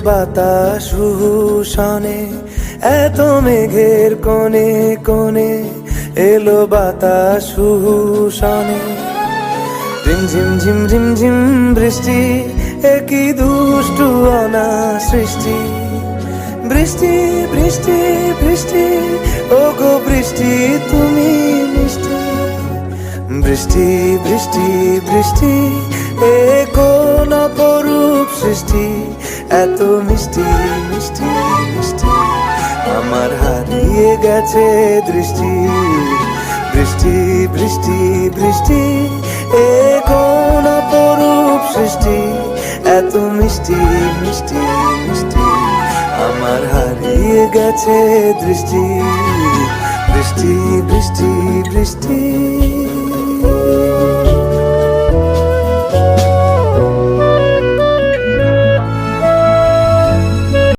বাতাস হুহুশনে, এত মেঘের কোণে কোণে এলো বাতাস হুহুশনে। রিমঝিম ঝিম ঝিম ঝিম বৃষ্টি, একই দুষ্টু অনা সৃষ্টি। বৃষ্টি বৃষ্টি বৃষ্টি, ও গো বৃষ্টি তুমি মিষ্টি। বৃষ্টি বৃষ্টি বৃষ্টি, এ কোন অপরূপ সৃষ্টি, এত মিষ্টি মিষ্টি মিষ্টি, আমার হারিয়ে গেছে দৃষ্টি। বৃষ্টি বৃষ্টি বৃষ্টি, এ কোন অপরূপ সৃষ্টি, এত মিষ্টি মিষ্টি মিষ্টি, আমার হারিয়ে গেছে দৃষ্টি। বৃষ্টি বৃষ্টি বৃষ্টি।